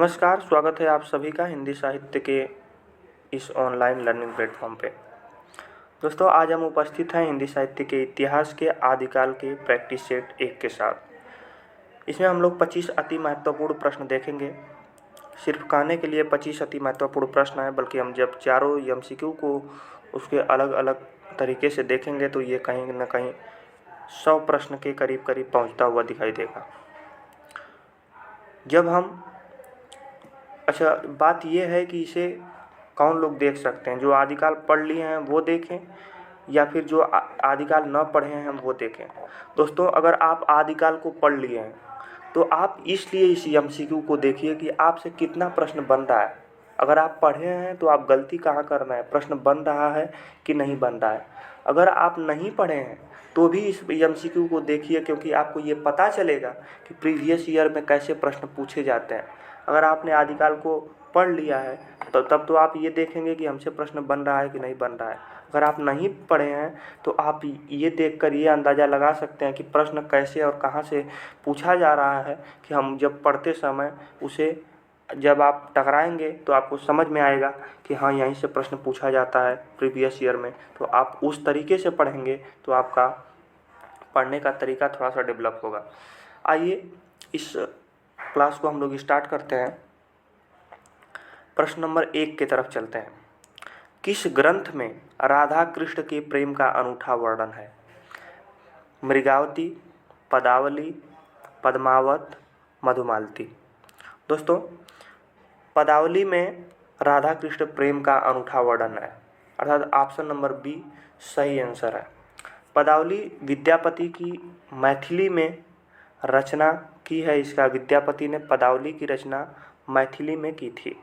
नमस्कार, स्वागत है आप सभी का हिंदी साहित्य के इस ऑनलाइन लर्निंग प्लेटफॉर्म पे। दोस्तों, आज हम उपस्थित हैं हिंदी साहित्य के इतिहास के आदिकाल के प्रैक्टिस सेट 1 के साथ। इसमें हम लोग 25 अति महत्वपूर्ण प्रश्न देखेंगे। सिर्फ कहने के लिए 25 अति महत्वपूर्ण प्रश्न हैं, बल्कि हम जब चारों एमसीक्यू को उसके अलग अलग तरीके से देखेंगे तो ये कहीं न कहीं 100 प्रश्न के करीब करीब पहुँचता हुआ दिखाई देगा। अच्छा, बात यह है कि इसे कौन लोग देख सकते हैं। जो आदिकाल पढ़ लिए हैं वो देखें, या फिर जो आदिकाल न पढ़े हैं वो देखें। दोस्तों, अगर आप आदिकाल को पढ़ लिए हैं तो आप इसलिए इस एमसीक्यू को देखिए कि आपसे कितना प्रश्न बन रहा है। अगर आप पढ़े हैं तो आप गलती कहाँ कर रहे हैं, प्रश्न बन रहा है कि नहीं बन रहा है। अगर आप नहीं पढ़े हैं तो भी इस एमसीक्यू को देखिए, क्योंकि आपको ये पता चलेगा कि प्रीवियस ईयर में कैसे प्रश्न पूछे जाते हैं। अगर आपने आदिकाल को पढ़ लिया है तो तब तो आप ये देखेंगे कि हमसे प्रश्न बन रहा है कि नहीं बन रहा है। अगर आप नहीं पढ़े हैं तो आप ये देखकर ये अंदाज़ा लगा सकते हैं कि प्रश्न कैसे और कहाँ से पूछा जा रहा है, कि हम जब पढ़ते समय उसे जब आप टकराएंगे तो आपको समझ में आएगा कि हाँ, यहीं से प्रश्न पूछा जाता है प्रीवियस ईयर में। तो आप उस तरीके से पढ़ेंगे तो आपका पढ़ने का तरीका थोड़ा सा डेवलप होगा। आइए इस क्लास को हम लोग स्टार्ट करते हैं। प्रश्न नंबर 1 की तरफ चलते हैं। किस ग्रंथ में राधा कृष्ण के प्रेम का अनूठा वर्णन है? मृगावती, पदावली, पद्मावत, मधुमालती। दोस्तों, पदावली में राधा कृष्ण प्रेम का अनूठा वर्णन है, अर्थात ऑप्शन नंबर बी सही आंसर है। पदावली विद्यापति की मैथिली में रचना की है। इसका विद्यापति ने पदावली की रचना मैथिली में की थी।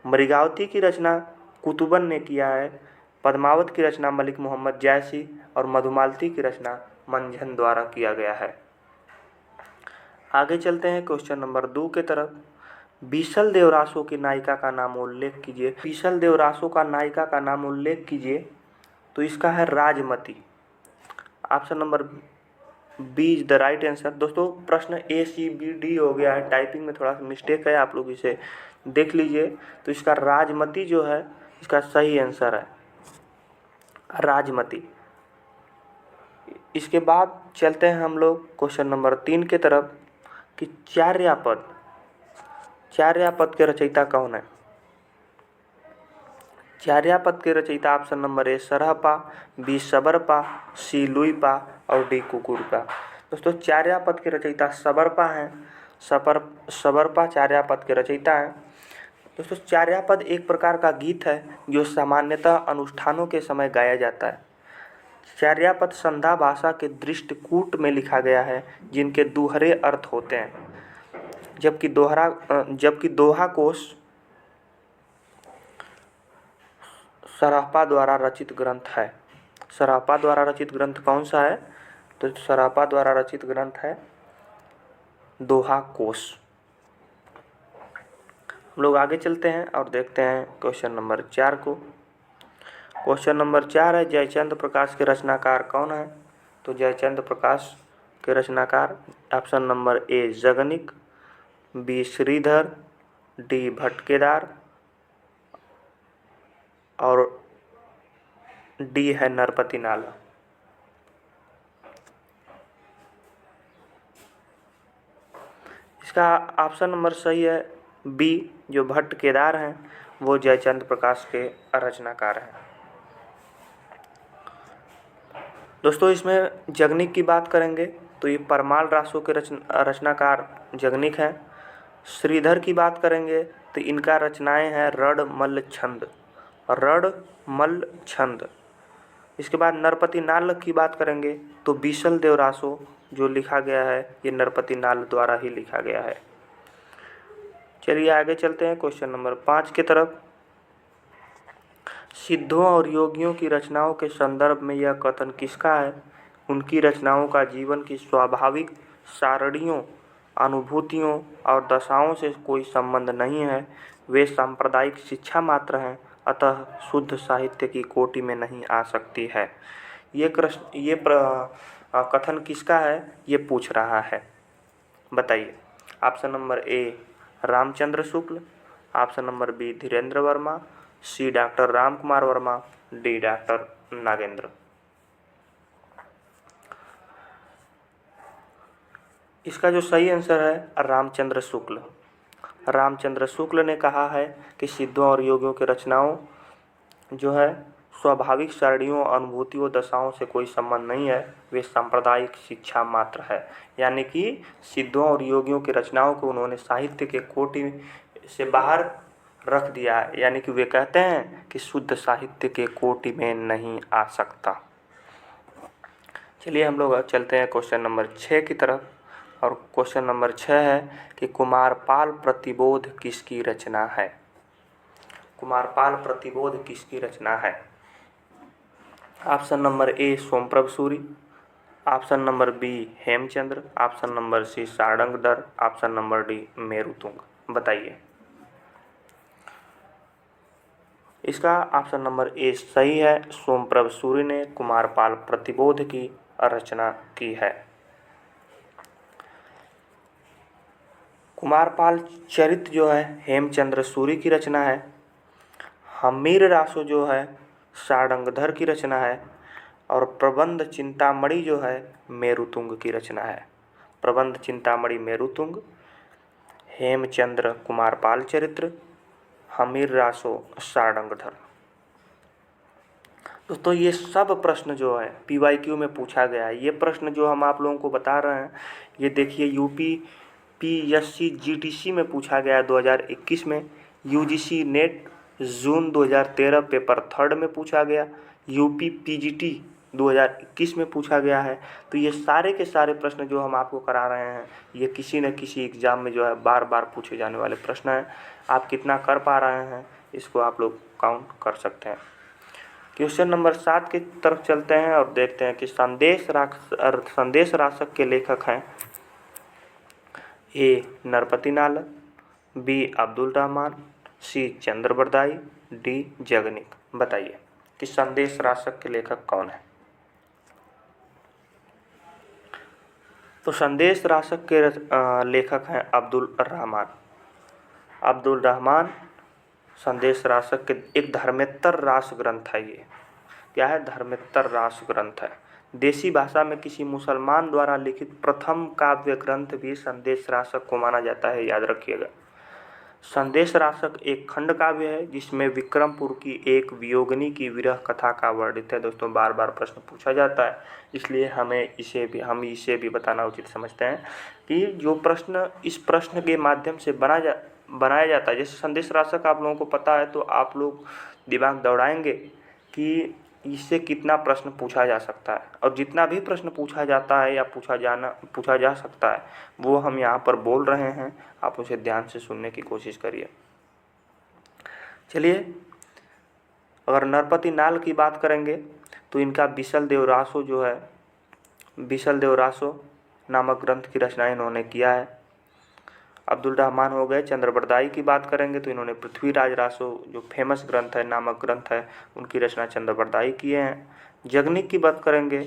मृगावती की रचना कुतुबन ने किया है। पद्मावत की रचना मलिक मोहम्मद जैसी और मधुमालती की रचना मंझन द्वारा किया गया है। आगे चलते हैं क्वेश्चन नंबर 2 के तरफ। बीसल देवरासो की नायिका का नाम उल्लेख कीजिए। बीसल देवरासो का नायिका का नाम उल्लेख कीजिए। तो इसका है Rajmati. Option number B is the right answer. दोस्तों, प्रश्न ए सी बी डी हो गया है, टाइपिंग में थोड़ा सा मिस्टेक है, आप लोग इसे देख लीजिए। तो इसका राजमती जो है इसका सही आंसर है, राजमती। इसके बाद चलते हैं हम लोग क्वेश्चन नंबर 3 के तरफ कि चार्यापद के रचयिता कौन है? चार्यापद के रचयिता option number A Sarahapa, B Sabarapa, C Luipa और डी कुकुरपा। दोस्तों, चार्यापद के रचयिता सबरपा हैं। सबरपा चार्यापद के रचयिता हैं। दोस्तों, चार्यापद एक प्रकार का गीत है जो सामान्यतः अनुष्ठानों के समय गाया जाता है। चार्यापद संध्या भाषा के दृष्टिकूट में लिखा गया है, जिनके दूहरे अर्थ होते हैं, जबकि दोहा कोश सरहपा द्वारा रचित ग्रंथ है। सरहपा द्वारा रचित ग्रंथ कौन सा है? तो सरहपा द्वारा रचित ग्रंथ है दोहा कोश। हम लोग आगे चलते हैं और देखते हैं क्वेश्चन नंबर 4 को। क्वेश्चन नंबर 4 है, जयचंद्र प्रकाश के रचनाकार कौन है? तो जयचंद्र प्रकाश के रचनाकार option number A Jagnik, B Shridhar, D Bhatkedar और डी है नरपति नाला। इसका ऑप्शन नंबर सही है बी, जो भट्ट केदार हैं वो जयचंद्र प्रकाश के रचनाकार हैं। दोस्तों, इसमें जगनिक की बात करेंगे तो ये परमाल रासों के रचनाकार जगनिक हैं। श्रीधर की बात करेंगे तो इनका रचनाएं हैं रणमल छंद। इसके बाद नरपति नाल की बात करेंगे तो बीसल देवरासो जो लिखा गया है ये नरपति नाल द्वारा ही लिखा गया है। चलिए आगे चलते हैं क्वेश्चन नंबर 5 की तरफ। सिद्धों और योगियों की रचनाओं के संदर्भ में यह कथन किसका है? उनकी रचनाओं का जीवन की स्वाभाविक सारणियों, अनुभूतियों और दशाओं से कोई संबंध नहीं है। वे सांप्रदायिक शिक्षा मात्र हैं, अतः शुद्ध साहित्य की कोटि में नहीं आ सकती है। ये कथन किसका है ये पूछ रहा है, बताइए। Option number A Ramchandra Shukla, option number B Dhirendra Verma, C doctor Ram Kumar Verma, D doctor Nagendra. इसका जो सही आंसर है रामचंद्र शुक्ल। रामचंद्र शुक्ल ने कहा है कि सिद्धों और योगियों की रचनाओं जो है स्वाभाविक सारणियों, अनुभूतियों, दशाओं से कोई संबंध नहीं है, वे सांप्रदायिक शिक्षा मात्र है। यानी कि सिद्धों और योगियों की रचनाओं को उन्होंने साहित्य के कोटि से बाहर रख दिया है, यानी कि वे कहते हैं कि शुद्ध साहित्य के कोटि में नहीं आ सकता। चलिए हम लोग चलते हैं क्वेश्चन नंबर 6 की तरफ, और क्वेश्चन नंबर 6 है कि कुमारपाल प्रतिबोध किसकी रचना है। कुमारपाल प्रतिबोध किसकी रचना है। Option number A Somprabh Suri, option number B Hemchandra, option number C Sarangdhar, option number D Merutung. बताइए। इसका ऑप्शन नंबर ए सही है, सोमप्रभ सूरी ने कुमारपाल प्रतिबोध की रचना की है। कुमारपाल चरित जो है हेमचंद्र सूरी की रचना है। हमीर रासो जो है सारंगधर की रचना है, और प्रबंध चिंतामणि जो है मेरुतुंग की रचना है। प्रबंध चिंतामणि मेरुतुंग, हेमचंद्र कुमारपाल चरित्र, हमीर रासो सारंगधर। दोस्तों ये सब प्रश्न जो है PYQ में पूछा गया है। ये प्रश्न जो हम आप लोगों को बता रहे हैं, ये देखिए UP PSC GTC में पूछा गया है 2021 में, UGC नेट जून 2013 पेपर 3 में पूछा गया, UP PGT 2021 में पूछा गया है। तो ये सारे के सारे प्रश्न जो हम आपको करा रहे हैं, ये किसी न किसी एग्ज़ाम में जो है बार बार पूछे जाने वाले प्रश्न हैं। आप कितना कर पा रहे हैं इसको आप लोग काउंट कर सकते हैं। क्वेश्चन नंबर 7 की तरफ चलते हैं और देखते हैं कि संदेश राशक के लेखक हैं ए नरपति नालक, बी अब्दुल रहमान, सी चंद्र बरदाई, डी जगनिक। बताइए कि संदेश राशक के लेखक कौन है। तो संदेश राशक के लेखक हैं अब्दुल रहमान। अब्दुल रहमान संदेश राशक के एक धर्मेत्तर रास ग्रंथ है। ये क्या है? धर्मेत्तर रास ग्रंथ है। देसी भाषा में किसी मुसलमान द्वारा लिखित प्रथम काव्य ग्रंथ भी संदेश राशक को माना जाता है, याद रखिएगा। संदेश राशक एक खंड काव्य है जिसमें विक्रमपुर की एक वियोगिनी की विरह कथा का वर्णित है। दोस्तों बार बार प्रश्न पूछा जाता है, इसलिए हम इसे भी बताना उचित समझते हैं कि जो प्रश्न इस प्रश्न के माध्यम से बनाया जाता है। जैसे संदेश राशक आप लोगों को पता है, तो आप लोग दिमाग दौड़ाएंगे कि इससे कितना प्रश्न पूछा जा सकता है, और जितना भी प्रश्न पूछा जाता है या पूछा जा सकता है वो हम यहाँ पर बोल रहे हैं। आप उसे ध्यान से सुनने की कोशिश करिए। चलिए, अगर नरपति नाल की बात करेंगे तो इनका बिसल देव रासो नामक ग्रंथ की रचना इन्होंने किया है। अब्दुल रहमान हो गए। चंद्रबरदाई की बात करेंगे तो इन्होंने पृथ्वीराज रासो जो फेमस ग्रंथ है, नामक ग्रंथ है, उनकी रचना चंद्रबरदाई किए हैं। जगनिक की बात करेंगे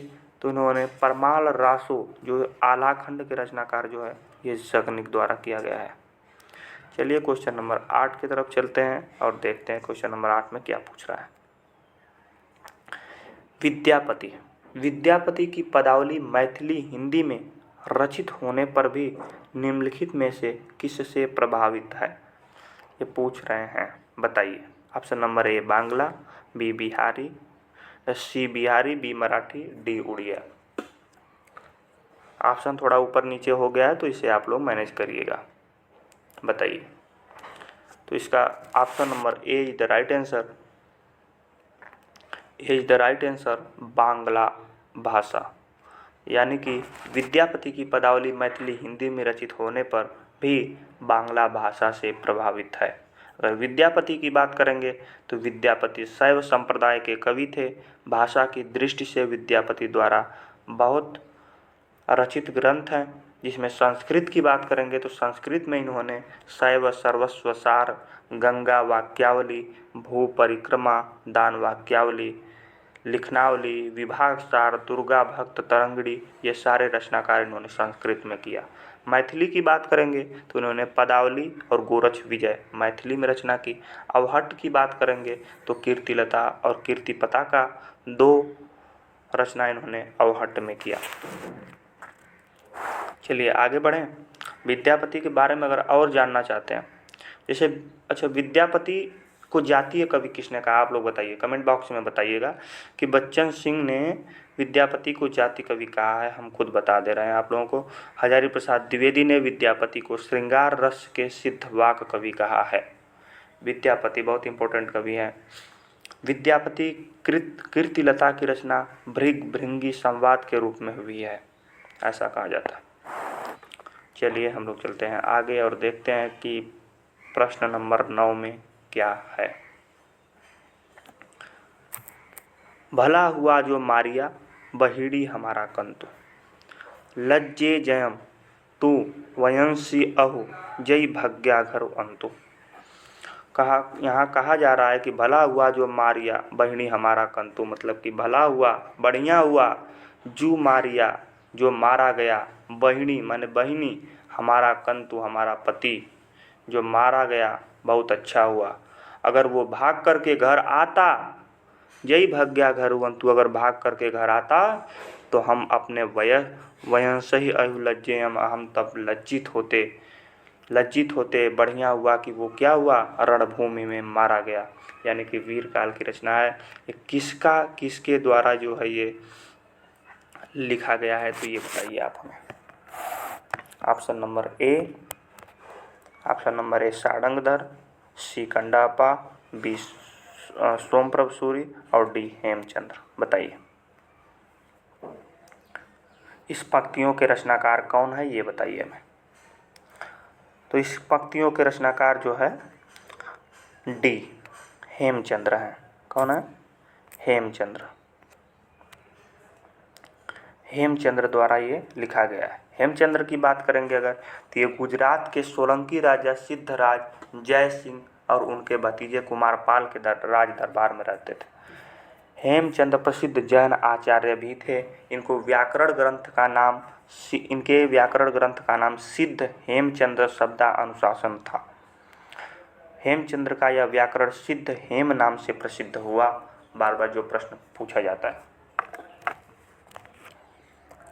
तो इन्होंने परमाल रासो जो आलाखंड के रचनाकार जो है, ये जगनिक द्वारा किया गया है। चलिए क्वेश्चन नंबर 8 की तरफ चलते हैं और देखते हैं क्वेश्चन नंबर 8 में क्या पूछ रहा है। विद्यापति की पदावली मैथिली हिंदी में रचित होने पर भी निम्नलिखित में से किससे प्रभावित है, ये पूछ रहे हैं। बताइए। Option number A Bangla, B Bihari, C Bihari, B Marathi, D Oriya. Option थोड़ा ऊपर नीचे हो गया है तो इसे आप लोग मैनेज करिएगा। बताइए। तो इसका option number A is the right answer Bangla भाषा। यानी कि विद्यापति की पदावली मैथिली हिंदी में रचित होने पर भी बांग्ला भाषा से प्रभावित है। अगर विद्यापति की बात करेंगे तो विद्यापति शैव संप्रदाय के कवि थे। भाषा की दृष्टि से विद्यापति द्वारा बहुत रचित ग्रंथ हैं। जिसमें संस्कृत की बात करेंगे तो संस्कृत में इन्होंने शैव सर्वस्व सार, गंगा वाक्यावली, भू परिक्रमा, दान वाक्यावली, लिखनावली, विभाग सार, दुर्गा भक्त तरंगड़ी, ये सारे रचनाकार इन्होंने संस्कृत में किया। मैथिली की बात करेंगे तो इन्होंने पदावली और गोरक्ष विजय मैथिली में रचना की। अवहट्ट की बात करेंगे तो कीर्तिलता और कीर्तिपता का 2 रचना इन्होंने अवहट्ट में किया। चलिए आगे बढ़ें। विद्यापति के बारे में अगर और जानना चाहते हैं, जैसे अच्छा, विद्यापति को जातीय कवि किसने कहा, आप लोग बताइए, कमेंट बॉक्स में बताइएगा कि बच्चन सिंह ने विद्यापति को जातीय कवि कहा है। हम खुद बता दे रहे हैं आप लोगों को। हजारी प्रसाद द्विवेदी ने विद्यापति को श्रृंगार रस के सिद्ध वाक कवि कहा है। विद्यापति बहुत इंपॉर्टेंट कवि हैं। विद्यापति कीर्तिलता की रचना भृग भृंगी संवाद के रूप में हुई है, ऐसा कहा जाता है। चलिए हम लोग चलते हैं आगे और देखते हैं कि प्रश्न नंबर 9 में क्या है। भला हुआ जो मारिया बहिड़ी हमारा कंतु, लज्जे जयम तू वयंसी अहु जय भग्या घर अंतु। यहाँ कहा जा रहा है कि भला हुआ जो मारिया बहिणी हमारा कंतु, मतलब कि भला हुआ, बढ़िया हुआ, जो मारिया जो मारा गया, बहिणी माने बहिनी, हमारा कंतु हमारा पति जो मारा गया, बहुत अच्छा हुआ। अगर वो भाग करके घर आता, जय भग्या घर अंतु, अगर भाग करके घर आता तो हम अपने वयंस ही अहु लज्जेयम, हम तब लज्जित होते। बढ़िया हुआ कि वो क्या हुआ, रणभूमि में मारा गया। यानी कि वीर काल की रचना है। ये किसके द्वारा जो है ये लिखा गया है, तो ये बताइए आप हमें। Option number A Sarangdhar, C Kandapa, B Somprabh Suri और डी हेमचंद्र। बताइए इस पंक्तियों के रचनाकार कौन है, ये बताइए हमें। तो इस पंक्तियों के रचनाकार जो है डी हेमचंद्र हैं। कौन है, हेमचंद्र। हेमचंद्र द्वारा ये लिखा गया है। हेमचंद्र की बात करेंगे अगर, तो ये गुजरात के सोलंकी राजा सिद्धराज जय सिंह और उनके भतीजे कुमारपाल के राज दरबार में रहते थे। हेमचंद्र प्रसिद्ध जैन आचार्य भी थे। इनके व्याकरण ग्रंथ का नाम सिद्ध हेमचंद्र शब्दा अनुशासन था। हेमचंद्र का यह व्याकरण सिद्ध हेम नाम से प्रसिद्ध हुआ। बार बार जो प्रश्न पूछा जाता है।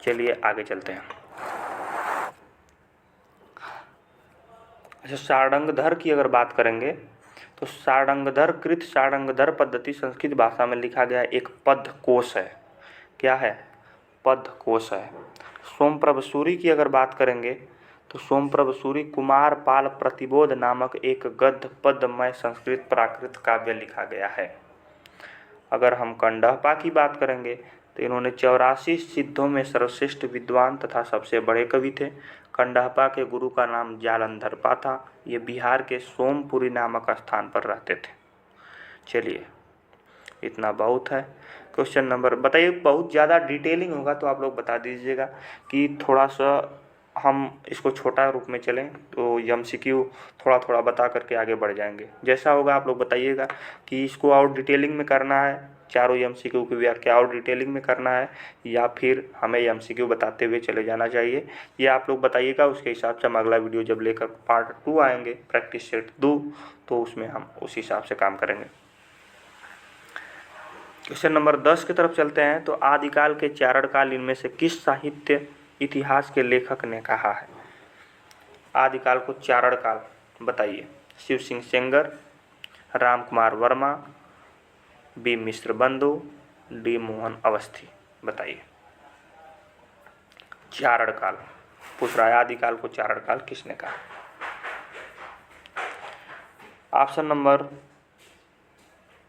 चलिए आगे चलते हैं। अच्छा, सारंगधर की अगर बात करेंगे तो सारंगधर पद्धति संस्कृत भाषा में लिखा गया एक पद्यकोश है। क्या है, पद्यकोश है। सोमप्रभ सूरी की अगर बात करेंगे तो सोमप्रभ सूरी कुमारपाल प्रतिबोध नामक एक गद्य पद्यमय संस्कृत प्राकृत काव्य लिखा गया है। अगर हम कंडहपा की बात करेंगे तो इन्होंने 84 सिद्धों में सर्वश्रेष्ठ विद्वान तथा सबसे बड़े कवि थे। कंडहपा के गुरु का नाम जालंधरपा था। ये बिहार के सोमपुरी नामक स्थान पर रहते थे। चलिए इतना बहुत है। क्वेश्चन नंबर बताइए, बहुत ज़्यादा डिटेलिंग होगा तो आप लोग बता दीजिएगा कि थोड़ा सा हम इसको छोटा रूप में चलें तो एमसीक्यू थोड़ा थोड़ा बता करके आगे बढ़ जाएंगे। जैसा होगा आप लोग बताइएगा कि इसको और डिटेलिंग में करना है, चारों एमसीक्यू की व्याख्या और डिटेलिंग में करना है, या फिर हमें एमसीक्यू बताते हुए चले जाना चाहिए, ये आप लोग बताइएगा। उसके हिसाब से हम अगला वीडियो जब लेकर पार्ट 2 आएंगे, प्रैक्टिस सेट 2, तो उसमें हम उस हिसाब से काम करेंगे। क्वेश्चन नंबर 10 की तरफ चलते हैं। तो आदिकाल के चारणकाल इनमें से किस साहित्य इतिहास के लेखक ने कहा है? आदिकाल को चारणकाल बताइए। शिव सिंह सेंगर, राम कुमार वर्मा, बी मिश्र बंधु, डी मोहन अवस्थी। बताइए चारणकाल पूछ रहा है, आदिकाल को चारणकाल किसने कहा? ऑप्शन नंबर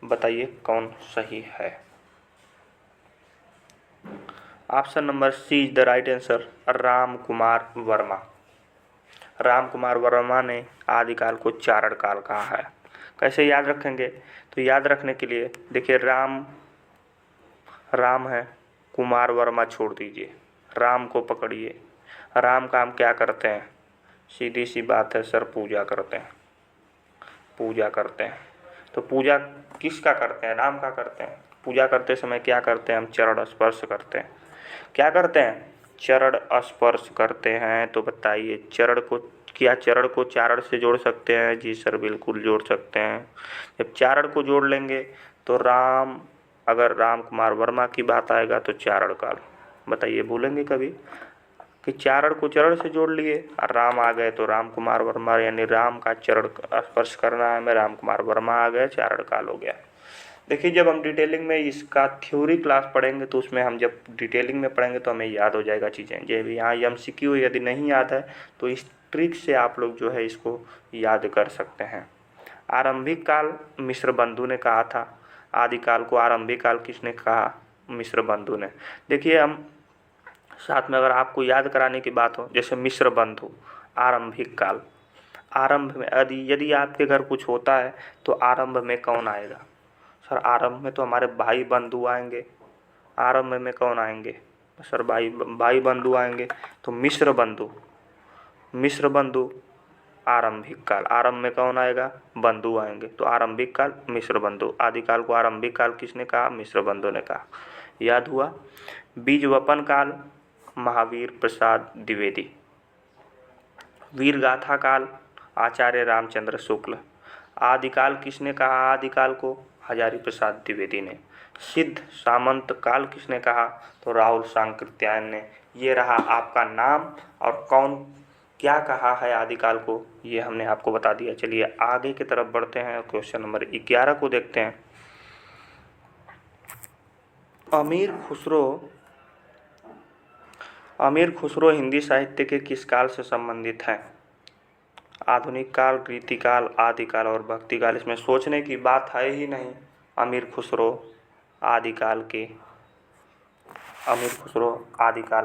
बताइए कौन सही है। Option number C is the right answer, Ram Kumar Verma. Ram Kumar Verma ने आदिकाल को चारणकाल कहा है। कैसे याद रखेंगे? तो याद रखने के लिए देखिए, राम है, कुमार वर्मा छोड़ दीजिए, राम को पकड़िए। राम का हम क्या करते हैं? सीधी सी बात है सर, पूजा करते हैं। तो पूजा किसका करते हैं? राम का करते हैं। पूजा करते समय क्या करते हैं? हम चरण स्पर्श करते हैं। क्या करते हैं? चरण स्पर्श करते हैं। तो बताइए चरण को, क्या चरण को चारण से जोड़ सकते हैं? जी सर बिल्कुल जोड़ सकते हैं। जब चारण को जोड़ लेंगे तो राम, अगर राम कुमार वर्मा की बात आएगा तो चारण काल। बताइए भूलेंगे कभी कि चारण को चरण से जोड़ लिए और राम आ गए तो राम कुमार वर्मा, यानी राम का चरण स्पर्श करना है हमें, राम कुमार वर्मा आ गए, चारण काल हो गया। देखिए जब हम डिटेलिंग में इसका थ्योरी क्लास पढ़ेंगे तो उसमें हम जब डिटेलिंग में पढ़ेंगे तो हमें याद हो जाएगा चीज़ें। जब यहाँ MCQ यदि नहीं याद है तो इस ट्रिक से आप लोग जो है इसको याद कर सकते हैं। आरंभिक काल मिश्र बंधु ने कहा था, आदिकाल को आरंभिक काल किसने कहा? मिश्र बंधु ने। देखिए हम साथ में अगर आपको याद कराने की बात हो, जैसे मिश्र बंधु, आरंभिक काल, आरंभ में यदि आपके घर कुछ होता है तो आरंभ में कौन आएगा? सर आरंभ में तो हमारे भाई बंधु आएंगे। आरंभ में कौन आएंगे? सर भाई बंधु आएंगे। तो मिश्र बंधु, मिश्र बंधु आरंभिक काल, आरंभ में कौन आएगा? बंधु आएंगे। तो आरंभिक काल मिश्र बंधु, आदिकाल को आरंभिक काल किसने कहा? मिश्र बंधु ने कहा। याद हुआ। बीज वपन काल महावीर प्रसाद द्विवेदी। वीर गाथा काल आचार्य रामचंद्र शुक्ल। आदिकाल किसने कहा? आदिकाल को हजारी प्रसाद द्विवेदी ने। सिद्ध सामंत काल किसने कहा? तो राहुल सांकृत्यायन ने। ये रहा आपका नाम और कौन क्या कहा है आदिकाल को, ये हमने आपको बता दिया। चलिए आगे की तरफ बढ़ते हैं, क्वेश्चन नंबर 11 को देखते हैं। अमीर खुसरो हिंदी साहित्य के किस काल से संबंधित हैं? आधुनिक काल, रीतिकाल, आदिकाल और भक्तिकाल। इसमें सोचने की बात है ही नहीं। अमीर खुसरो आदिकाल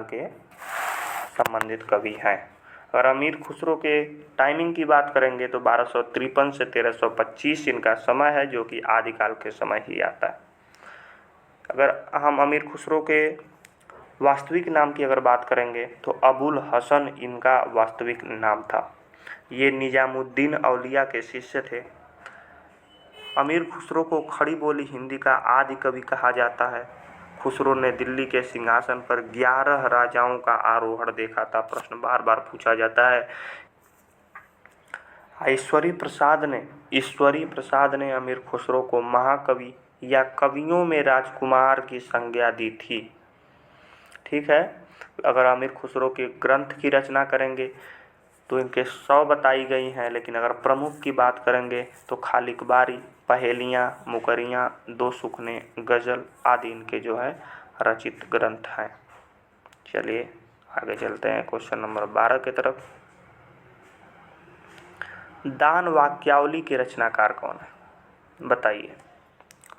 के संबंधित कवि हैं। अगर अमीर खुसरो के टाइमिंग की बात करेंगे तो 1253 से 1325 इनका समय है, जो कि आदिकाल के समय ही आता है। अगर हम अमीर खुसरो के वास्तविक नाम की अगर बात करेंगे तो अबुल हसन इनका वास्तविक नाम था। ये निजामुद्दीन औलिया के शिष्य थे। अमीर खुसरो को खड़ी बोली हिंदी का आदि कवि कहा जाता है। खुसरो ने दिल्ली के सिंहासन पर 11 राजाओं का आरोहण देखा था। प्रश्न बार बार पूछा जाता है। ईश्वरी प्रसाद ने अमीर खुसरो को महाकवि या कवियों में राजकुमार की संज्ञा दी थी। ठीक है। अगर अमीर खुसरो के ग्रंथ की रचना करेंगे तो इनके 100 बताई गई हैं, लेकिन अगर प्रमुख की बात करेंगे तो खालिकबारी, पहेलियाँ, मुकरियाँ, दो सुखने, गज़ल आदि इनके जो है रचित ग्रंथ हैं। चलिए आगे चलते हैं क्वेश्चन नंबर 12 की तरफ। दान वाक्यावली के रचनाकार कौन है? बताइए।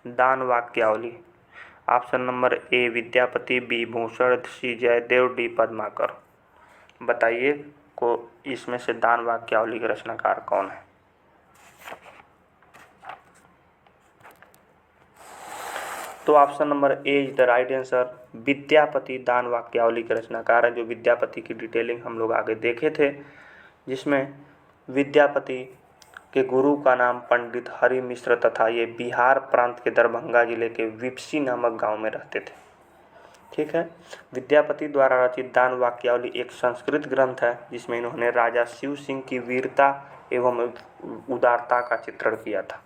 Daan Vakyavali, option number A Vidyapati, B Bhushan, C Jaydev, D Padmakar. बताइए को इसमें से दान वाक्यावली के रचनाकार कौन है? तो option number A is the right answer. Vidyapati दान वाक्यावली के रचनाकार है। जो विद्यापति की डिटेलिंग हम लोग आगे देखे थे, जिसमें विद्यापति के गुरु का नाम पंडित हरि मिश्र तथा ये बिहार प्रांत के दरभंगा जिले के विपसी नामक गांव में रहते थे। ठीक है। विद्यापति द्वारा रचित दान वाक्यावली एक संस्कृत ग्रंथ है, जिसमें इन्होंने राजा शिव सिंह की वीरता एवं उदारता का चित्रण किया था।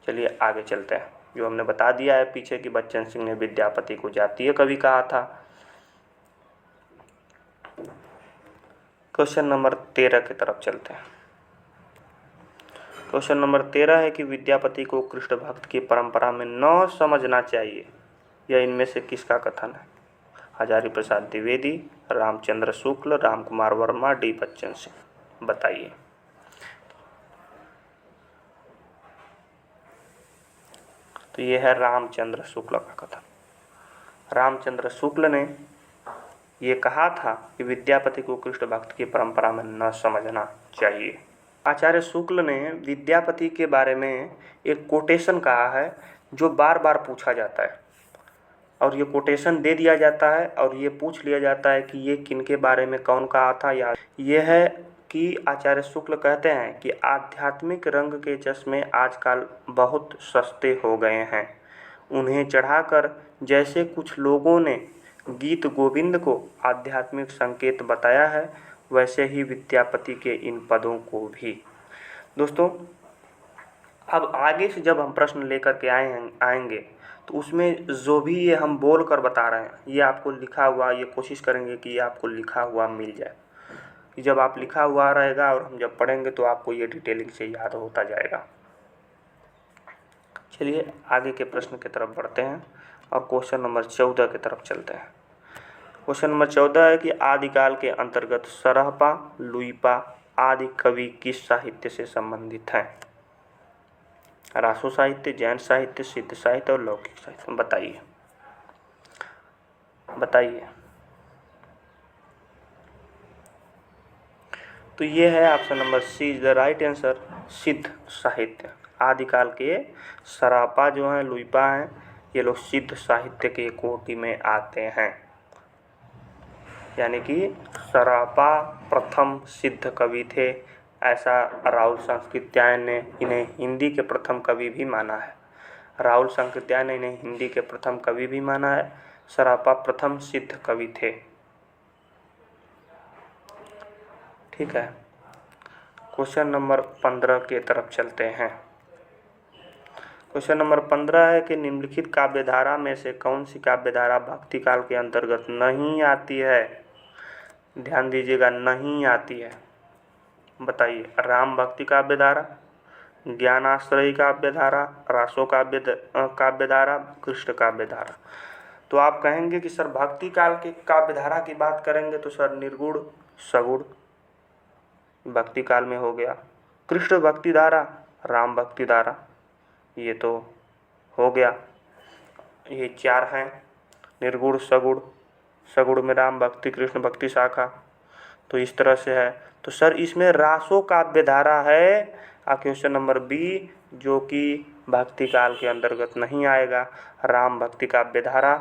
चलिए आगे चलते हैं। जो हमने बता दिया है पीछे कि बच्चन सिंह ने विद्यापति को जातीय कवि कहा था। क्वेश्चन नंबर 13 की तरफ चलते हैं। क्वेश्चन नंबर 13 है कि विद्यापति को कृष्ण भक्त की परंपरा में न समझना चाहिए, यह इनमें से किसका कथन है? हजारी प्रसाद द्विवेदी, रामचंद्र शुक्ल, राम कुमार वर्मा, डी बच्चन सिंह। बताइए। तो ये है रामचंद्र शुक्ल का कथन। रामचंद्र शुक्ल ने ये कहा था कि विद्यापति को कृष्ण भक्त की परंपरा में न समझना चाहिए। आचार्य शुक्ल ने विद्यापति के बारे में एक कोटेशन कहा है जो बार बार पूछा जाता है, और ये कोटेशन दे दिया जाता है और ये पूछ लिया जाता है कि ये किनके बारे में कौन कहा था। या ये है कि आचार्य शुक्ल कहते हैं कि आध्यात्मिक रंग के चश्मे आजकल बहुत सस्ते हो गए हैं, उन्हें चढ़ाकर जैसे कुछ लोगों ने गीत गोविंद को आध्यात्मिक संकेत बताया है, वैसे ही विद्यापति के इन पदों को भी। दोस्तों, अब आगे से जब हम प्रश्न लेकर के आएंगे तो उसमें जो भी ये हम बोल कर बता रहे हैं, ये आपको लिखा हुआ, ये कोशिश करेंगे कि ये आपको लिखा हुआ मिल जाए, कि जब आप लिखा हुआ रहेगा और हम जब पढ़ेंगे तो आपको ये डिटेलिंग से याद होता जाएगा। चलिए आगे के प्रश्न की तरफ बढ़ते हैं और क्वेश्चन नंबर 14 की तरफ चलते हैं। क्वेश्चन नंबर 14 है कि आदिकाल के अंतर्गत सरहपा, लुइपा आदि कवि किस साहित्य से संबंधित हैं? रासो साहित्य, जैन साहित्य, सिद्ध साहित्य और लौकिक साहित्य। बताइए बताइए। तो ये है option number C is the right answer, सिद्ध साहित्य। आदिकाल के सरापा जो हैं, लुइपा हैं, ये लोग सिद्ध साहित्य के कोटि में आते हैं। यानी कि सरापा प्रथम सिद्ध कवि थे, ऐसा राहुल सांकृत्यायन ने इन्हें हिंदी के प्रथम कवि भी माना है। राहुल सांकृत्यायन ने इन्हें हिंदी के प्रथम कवि भी माना है। सरापा प्रथम सिद्ध कवि थे। ठीक है, क्वेश्चन नंबर 15 की तरफ चलते हैं। क्वेश्चन नंबर 15 है कि निम्नलिखित काव्यधारा में से कौन सी काव्यधारा भक्ति काल के अंतर्गत नहीं आती है? ध्यान दीजिएगा, नहीं आती है। बताइए। राम भक्ति काव्यधारा, ज्ञानाश्रयी काव्यधारा, रासो काव्यधारा, कृष्ण काव्यधारा। तो आप कहेंगे कि सर भक्ति काल के काव्यधारा की बात करेंगे तो सर निर्गुण, सगुण भक्ति काल में हो गया, कृष्ण भक्ति धारा, राम भक्ति धारा, ये तो हो गया। ये 4 हैं, निर्गुण, सगुण, सगुण में राम भक्ति, कृष्ण भक्ति शाखा, तो इस तरह से है। तो सर इसमें रासो काव्यधारा है क्वेश्चन नंबर बी, जो कि भक्ति काल के अंतर्गत नहीं आएगा। राम भक्ति काव्यधारा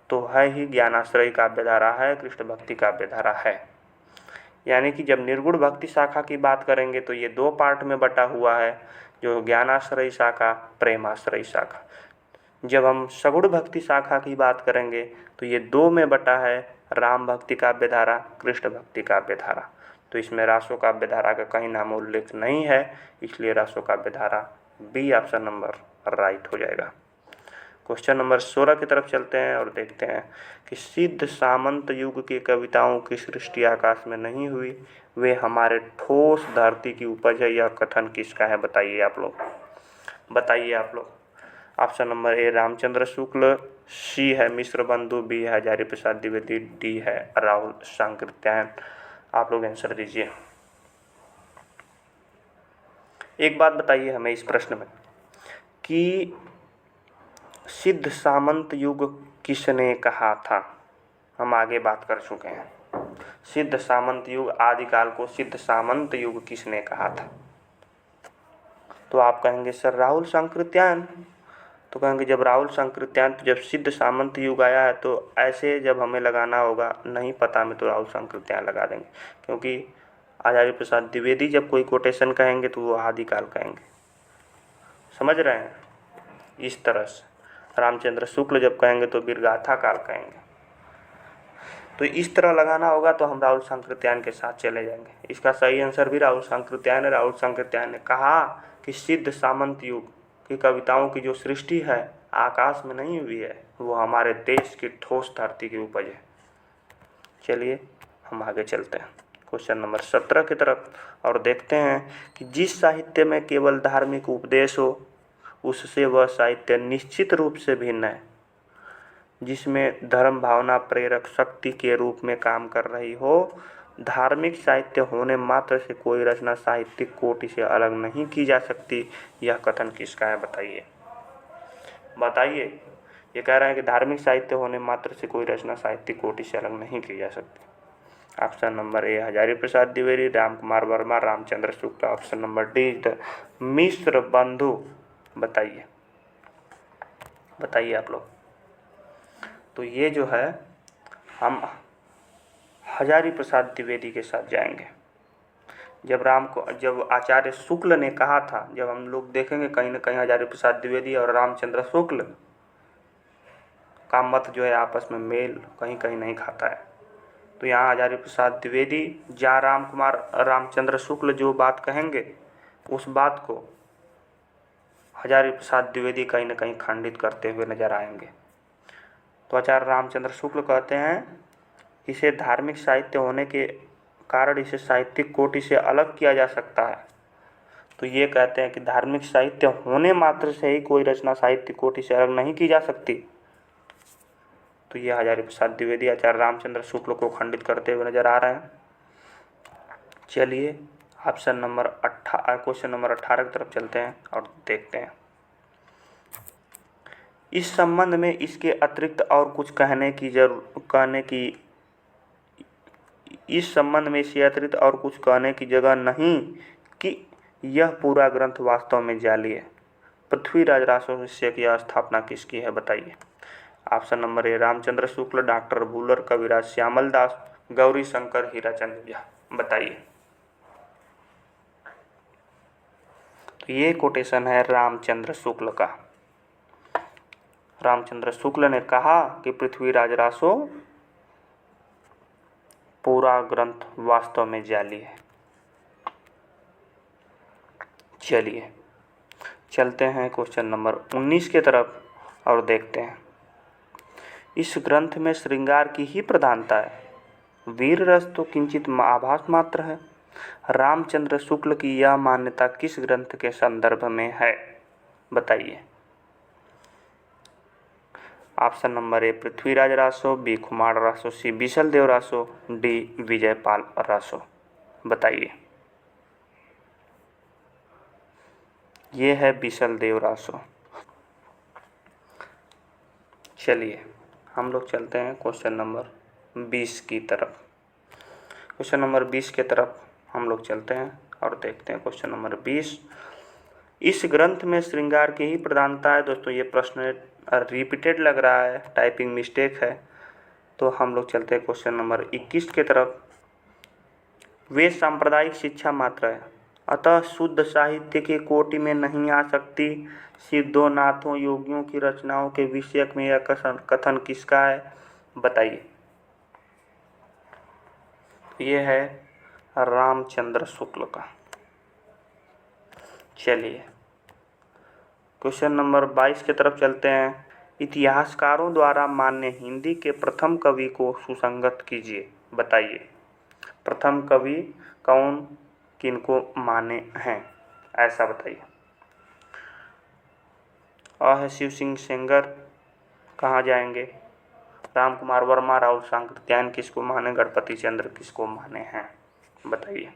तो है ही, ज्ञानाश्रयी काव्यधारा है, कृष्ण भक्ति काव्यधारा है। यानी कि जब निर्गुण भक्ति शाखा की बात करेंगे तो ये 2 पार्ट में बटा हुआ है, जो ज्ञानाश्रयी शाखा, प्रेमाश्रयी शाखा। जब हम सगुण भक्ति शाखा की बात करेंगे तो ये 2 में बटा है, राम भक्ति काव्यधारा, कृष्ण भक्ति काव्यधारा। तो इसमें रासो काव्यधारा का कहीं नाम उल्लेख नहीं है, इसलिए रासो काव्यधारा बी ऑप्शन नंबर राइट हो जाएगा। क्वेश्चन नंबर 16 की तरफ चलते हैं और देखते हैं कि सिद्ध सामंत युग की कविताओं की सृष्टि आकाश में नहीं हुई, वे हमारे ठोस धरती की उपज है। यह कथन किसका है? बताइए आप लोग, बताइए आप लोग। ऑप्शन नंबर ए रामचंद्र शुक्ल, सी है मिश्र बंधु, बी है हजारी प्रसाद द्विवेदी, डी है राहुल सांकृत्यायन। आप लोग आंसर दीजिए। एक बात बताइए हमें इस प्रश्न में कि सिद्ध सामंत युग किसने कहा था? हम आगे बात कर चुके हैं। सिद्ध सामंत युग, आदिकाल को सिद्ध सामंत युग किसने कहा था? तो आप कहेंगे सर राहुल सांकृत्यायन। तो कहेंगे जब राहुल सांकृत्यायन, तो जब सिद्ध सामंत युग आया है तो ऐसे जब हमें लगाना होगा, नहीं पता में, तो राहुल सांकृत्यायन लगा देंगे, क्योंकि आचार्य प्रसाद द्विवेदी जब कोई कोटेशन कहेंगे तो वो आदिकाल कहेंगे। समझ रहे हैं? इस तरह से रामचंद्र शुक्ल जब कहेंगे तो वीरगाथा काल कहेंगे। तो इस तरह लगाना होगा तो हम राहुल सांकृत्यायन के साथ चले जाएंगे। इसका सही आंसर भी राहुल सांकृत्यायन है। राहुल सांकृत्यायन ने कहा कि सिद्ध सामंत युग की कविताओं की जो सृष्टि है आकाश में नहीं हुई है, वो हमारे देश की ठोस धरती की उपज है। चलिए हम आगे चलते हैं क्वेश्चन नंबर 17 की तरफ और देखते हैं कि जिस साहित्य में केवल धार्मिक उपदेश हो उससे वह साहित्य निश्चित रूप से भिन्न है। जिसमें धर्म भावना प्रेरक शक्ति के रूप में काम कर रही हो, धार्मिक साहित्य होने मात्र से कोई रचना साहित्यिक कोटि से अलग नहीं की जा सकती। यह कथन किसका है? बताइए बताइए। ये कह रहे हैं कि धार्मिक साहित्य होने मात्र से कोई रचना साहित्यिक कोटि से अलग नहीं की जा सकती। Option number A Hazari Prasad Dwivedi, Ram Kumar Varma, Ramchandra Shukla. Option number D the Mishra Bandhu. बताइए बताइए आप लोग। तो ये जो है हम हजारी प्रसाद द्विवेदी के साथ जाएंगे। जब आचार्य शुक्ल ने कहा था, जब हम लोग देखेंगे कहीं ना कहीं हजारी प्रसाद द्विवेदी और रामचंद्र शुक्ल का मत जो है आपस में मेल कहीं कहीं नहीं खाता है। तो यहाँ हजारी प्रसाद द्विवेदी जहाँ राम कुमार रामचंद्र शुक्ल जो बात कहेंगे उस बात को हजारी प्रसाद द्विवेदी कहीं न कहीं खंडित करते हुए नजर आएंगे। तो आचार्य रामचंद्र शुक्ल कहते हैं इसे धार्मिक साहित्य होने के कारण इसे साहित्यिक कोटि से अलग किया जा सकता है। तो ये कहते हैं कि धार्मिक साहित्य होने मात्र से ही कोई रचना साहित्य कोटि से अलग नहीं की जा सकती। तो ये हजारी प्रसाद द्विवेदी आचार्य रामचंद्र शुक्ल को खंडित करते हुए नजर आ रहे हैं। चलिए क्वेश्चन नंबर 18 की तरफ चलते हैं और देखते हैं। इस संबंध में इसके अतिरिक्त और कुछ कहने की जगह नहीं कि यह पूरा ग्रंथ वास्तव में जाली है। पृथ्वीराज रासो की स्थापना किसकी है बताइए। Option number A Ramchandra Shukla, doctor Buhler, Kaviraj Shyamal Das, Gauri Shankar, Hirachand Jha. बताइए। तो ये कोटेशन है रामचंद्र शुक्ल का। रामचंद्र शुक्ल ने कहा कि पृथ्वीराज रासो पूरा ग्रंथ वास्तव में जाली है। चलिए चलते हैं क्वेश्चन नंबर 19 के तरफ और देखते हैं। इस ग्रंथ में श्रृंगार की ही प्रधानता है, वीर रस तो किंचित आभास मात्र है। रामचंद्र शुक्ल की यह मान्यता किस ग्रंथ के संदर्भ में है बताइए। Option number A Prithviraj Raso, B Kumar Raso, C Bisal Dev Raso, D Vijaypal Raso. बताइए। ये है बिसल देव रासो। चलिए हम लोग चलते हैं क्वेश्चन नंबर 20 की तरफ। क्वेश्चन नंबर 20 के तरफ हम लोग चलते हैं और देखते हैं। क्वेश्चन नंबर 20, इस ग्रंथ में श्रृंगार की ही प्रधानता है। दोस्तों ये प्रश्न रिपीटेड लग रहा है, टाइपिंग मिस्टेक है। तो हम लोग चलते हैं क्वेश्चन नंबर 21 के तरफ। वे सांप्रदायिक शिक्षा मात्र है, अतः शुद्ध साहित्य के कोटि में नहीं आ सकती। सिद्धों, नाथों, योगियों की रचनाओं के विषयक में यह कथन किसका है बताइए। ये है रामचंद्र शुक्ल का। चलिए क्वेश्चन नंबर 22 की तरफ चलते हैं। इतिहासकारों द्वारा मान्य हिंदी के प्रथम कवि को सुसंगत कीजिए। बताइए प्रथम कवि कौन किनको माने हैं ऐसा बताइए। अ है शिव सिंह सेंगर, कहाँ जाएंगे। राम कुमार वर्मा, राहुल सांकृत्यायन किसको माने, गणपति चंद्र किसको माने हैं बताइए।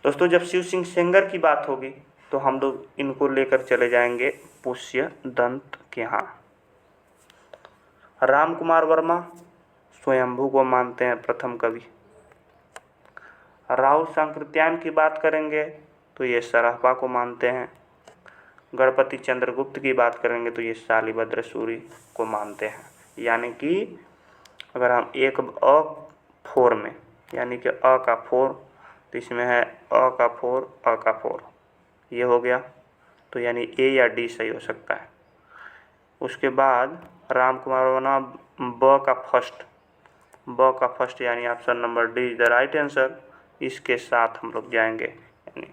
दोस्तों जब शिव सिंह सेंगर की बात होगी तो हम लोग इनको लेकर चले जाएंगे पुष्य दंत के यहाँ। राम कुमार वर्मा स्वयंभू को मानते हैं प्रथम कवि। राहुल सांकृत्यायन की बात करेंगे तो ये सरहपा को मानते हैं। गणपति चंद्रगुप्त की बात करेंगे तो ये शालिभद्र सूरी को मानते हैं। यानी कि अगर हम एक अ फोर में यानी कि अ का फोर तो इसमें है अ का फोर ये हो गया। तो यानी ए या डी सही हो सकता है। उसके बाद राम कुमार वर्मा ब का फर्स्ट यानी option number D is the right answer. इसके साथ हम लोग जाएंगे यानी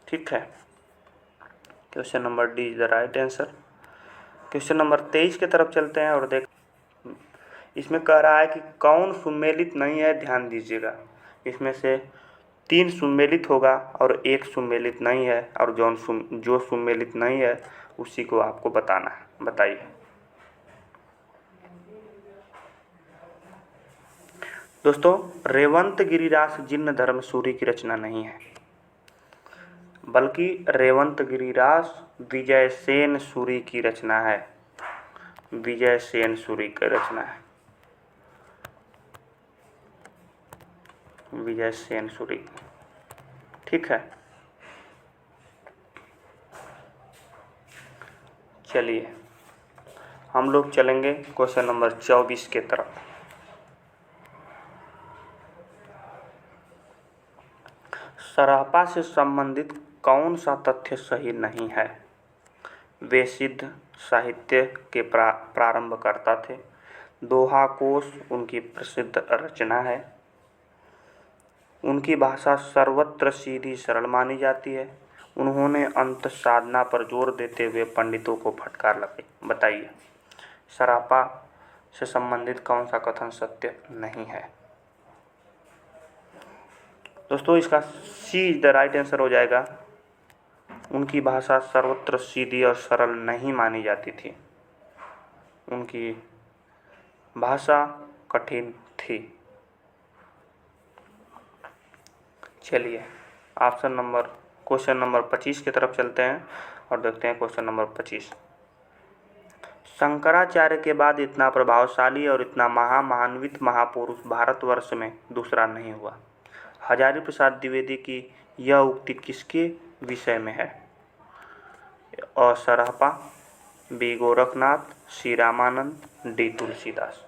ठीक है। Question number D is the right answer. Question number 23 की तरफ चलते हैं और देख इसमें कह रहा है कि कौन सुमेलित नहीं है। ध्यान दीजिएगा इसमें से 3 सुमेलित होगा और 1 सुमेलित नहीं है और जो सुमेलित नहीं है उसी को आपको बताना है। बताइए। दोस्तों रेवंत गिरिरास जिन्न धर्म सूरी की रचना नहीं है, बल्कि रेवंत गिरिरास विजय सेन सूरी की रचना है। विजय सेन सूरी की रचना है। विजय सेन सूरी ठीक है। चलिए हम लोग चलेंगे क्वेश्चन नंबर 24 के तरफ। सरहपा से संबंधित कौन सा तथ्य सही नहीं है। वे सिद्ध साहित्य के प्रारंभकर्ता थे। दोहा कोश उनकी प्रसिद्ध रचना है। उनकी भाषा सर्वत्र सीधी सरल मानी जाती है। उन्होंने अंत साधना पर जोर देते हुए पंडितों को फटकार लगाई। बताइए, सरापा से संबंधित कौन सा कथन सत्य नहीं है? दोस्तों, इसका सी इज द राइट आंसर हो जाएगा। उनकी भाषा सर्वत्र सीधी और सरल नहीं मानी जाती थी। उनकी भाषा कठिन थी। चलिए क्वेश्चन नंबर 25 की तरफ चलते हैं और देखते हैं क्वेश्चन नंबर 25। शंकराचार्य के बाद इतना प्रभावशाली और इतना महामान्वित महापुरुष भारतवर्ष में दूसरा नहीं हुआ। हजारी प्रसाद द्विवेदी की यह उक्ति किसके विषय में है? अ सरहपा, बी गोरखनाथ, सी रामानंद, डी तुलसीदास।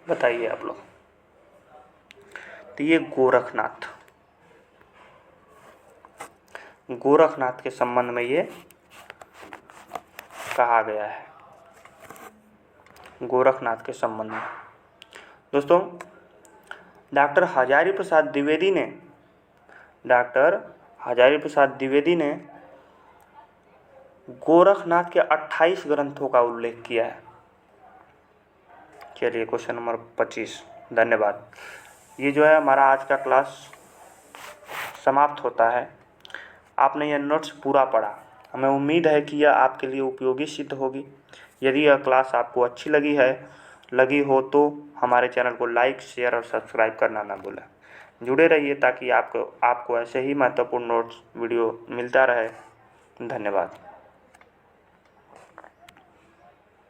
बताइए आप लोग। तो ये गोरखनाथ के संबंध में ये कहा गया है। गोरखनाथ के संबंध में दोस्तों, डॉक्टर हजारी प्रसाद द्विवेदी ने गोरखनाथ के 28 ग्रंथों का उल्लेख किया है। चलिए, क्वेश्चन नंबर 25। धन्यवाद। ये जो है हमारा आज का क्लास समाप्त होता है। आपने यह नोट्स पूरा पढ़ा। हमें उम्मीद है कि यह आपके लिए उपयोगी सिद्ध होगी। यदि यह क्लास आपको अच्छी लगी हो तो हमारे चैनल को लाइक, शेयर और सब्सक्राइब करना ना भूलें। जुड़े रहिए ताकि आपको ऐसे ही महत्वपूर्ण नोट्स वीडियो मिलता रहे। धन्यवाद।